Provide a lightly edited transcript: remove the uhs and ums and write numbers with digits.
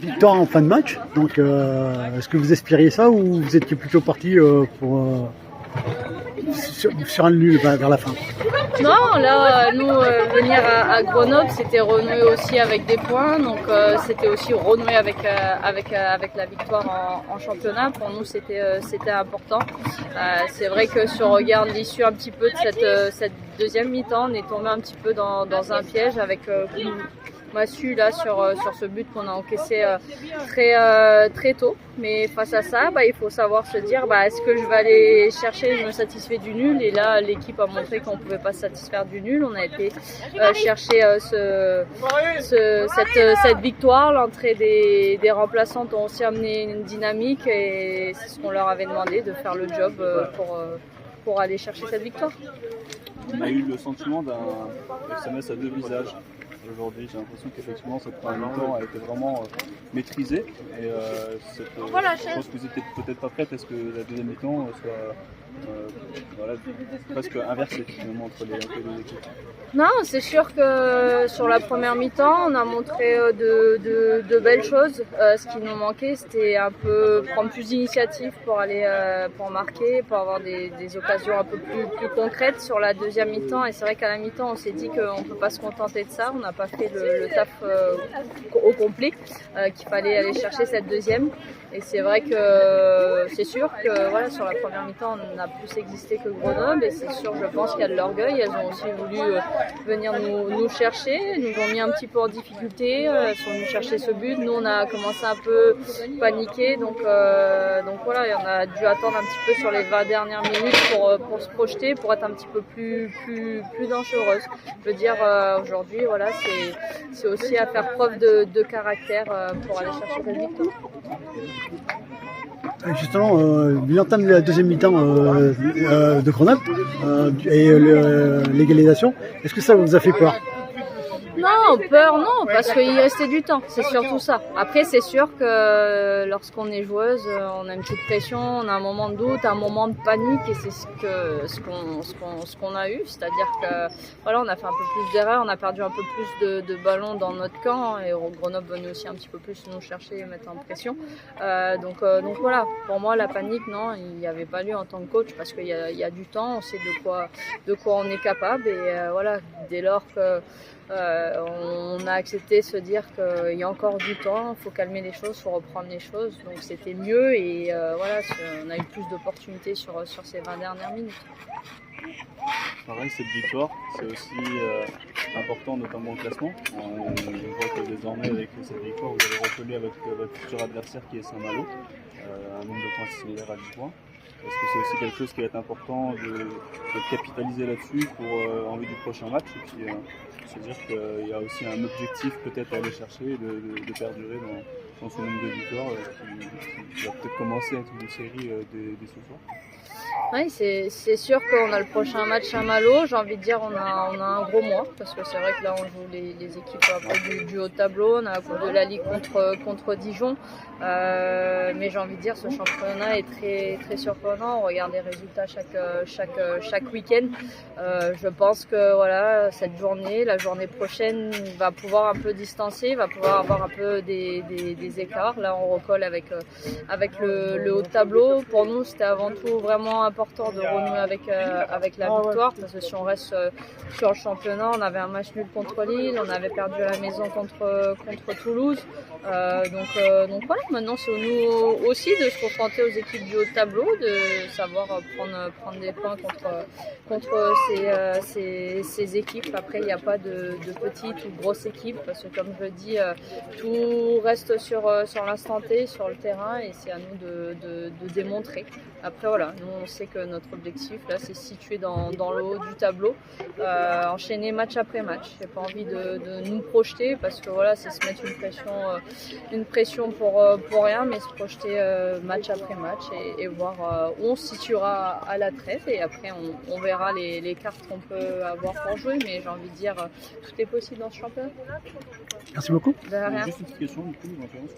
Victoire en fin de match, donc est-ce que vous espériez ça ou vous étiez plutôt parti pour sur un nul vers la fin? Non, là, nous, venir à Grenoble, c'était renouer aussi avec des points, donc c'était aussi renouer avec la victoire en championnat. Pour nous, c'était important. C'est vrai que si on regarde l'issue un petit peu de cette deuxième mi-temps, on est tombé un petit peu dans un piège avec Massu là sur ce but qu'on a encaissé très tôt. Mais face à ça, il faut savoir se dire est-ce que je vais aller chercher, je me satisfais du nul, et là l'équipe a montré qu'on ne pouvait pas se satisfaire du nul. On a été chercher cette victoire. L'entrée des remplaçantes ont aussi amené une dynamique et c'est ce qu'on leur avait demandé, de faire le job pour aller chercher cette victoire. On a eu le sentiment d'un SMS à deux visages. Aujourd'hui, j'ai l'impression qu'effectivement cette première mi-temps a été vraiment maîtrisée. Et je pense que vous n'étiez peut-être pas prête à ce que la deuxième mi-temps soit presque inversée finalement entre les deux équipes. Non, c'est sûr que sur la première mi-temps, on a montré de belles choses. Ce qui nous manquait, c'était un peu prendre plus d'initiative pour aller pour marquer, pour avoir des occasions un peu plus concrètes sur la deuxième mi-temps. Et c'est vrai qu'à la mi-temps, on s'est dit qu'on ne peut pas se contenter de ça. On n'a pas fait le taf au complet, qu'il fallait aller chercher cette deuxième. Et c'est vrai que c'est sûr que sur la première mi-temps, on a plus existé que Grenoble. Et c'est sûr, je pense qu'il y a de l'orgueil. Elles ont aussi voulu venir nous chercher, nous ont mis un petit peu en difficulté, elles sont venues chercher ce but. Nous, on a commencé un peu paniquer, donc voilà, et on a dû attendre un petit peu sur les 20 dernières minutes pour se projeter, pour être un petit peu plus dangereuse. Je veux dire, aujourd'hui, voilà, c'est aussi à faire preuve de caractère pour aller chercher cette victoire. Justement, l'entame de la deuxième mi-temps de Grenoble et l'égalisation, est-ce que ça vous a fait peur? Non, peur non, parce qu'il restait du temps, c'est surtout ça. Après, c'est sûr que lorsqu'on est joueuse, on a une petite pression, on a un moment de doute, un moment de panique, et c'est ce qu'on a eu, c'est-à-dire que voilà, on a fait un peu plus d'erreurs, on a perdu un peu plus de ballons dans notre camp, et Grenoble venait aussi un petit peu plus nous chercher et mettre en pression. Donc voilà, pour moi la panique, non, il n'y avait pas lieu en tant que coach, parce qu'il y a du temps, on sait de quoi on est capable, et voilà, dès lors que on a accepté de se dire qu'il y a encore du temps, il faut calmer les choses, il faut reprendre les choses, donc c'était mieux, et voilà, on a eu plus d'opportunités sur ces 20 dernières minutes. Pareil, cette victoire, c'est aussi important, notamment au classement. On voit que désormais, avec cette victoire, vous avez reconnu avec votre futur adversaire qui est Saint-Malo, un nombre de points similaire à 10 points. Est-ce que c'est aussi quelque chose qui va être important de capitaliser là-dessus en vue du prochain match, et puis se dire qu'il y a aussi un objectif peut-être à aller chercher, de perdurer dans ce nombre de victoires qui va peut-être commencer à être une série dès ce soir? Oui, c'est sûr qu'on a le prochain match à Malo. J'ai envie de dire on a un gros mois, parce que c'est vrai que là on joue les équipes après du haut de tableau. On a la Coupe de la Ligue contre Dijon, mais j'ai envie de dire ce championnat est très très surprenant. On regarde les résultats chaque week-end. Je pense que voilà, cette journée, la journée prochaine, va pouvoir un peu distancer, va pouvoir avoir un peu des écarts. Là on recolle avec le haut de tableau. Pour nous c'était avant tout vraiment important de renouer avec la victoire, parce que si on reste sur le championnat, on avait un match nul contre Lille, on avait perdu à la maison contre Toulouse, donc voilà, maintenant c'est nous aussi de se confronter aux équipes du haut de tableau, de savoir prendre des points contre ces équipes. Après il n'y a pas de petites ou grosses équipes, parce que comme je le dis, tout reste sur l'instant T, sur le terrain, et c'est à nous de démontrer. Après voilà, nous on sait que notre objectif là c'est se situer dans le haut du tableau, enchaîner match après match. J'ai pas envie de nous projeter, parce que voilà, c'est se mettre une pression pour rien, mais se projeter match après match et voir où on se situera à la trêve, et après on verra les cartes qu'on peut avoir pour jouer, mais j'ai envie de dire tout est possible dans ce championnat. Merci beaucoup. De rien. Juste une petite question du coup, éventuellement,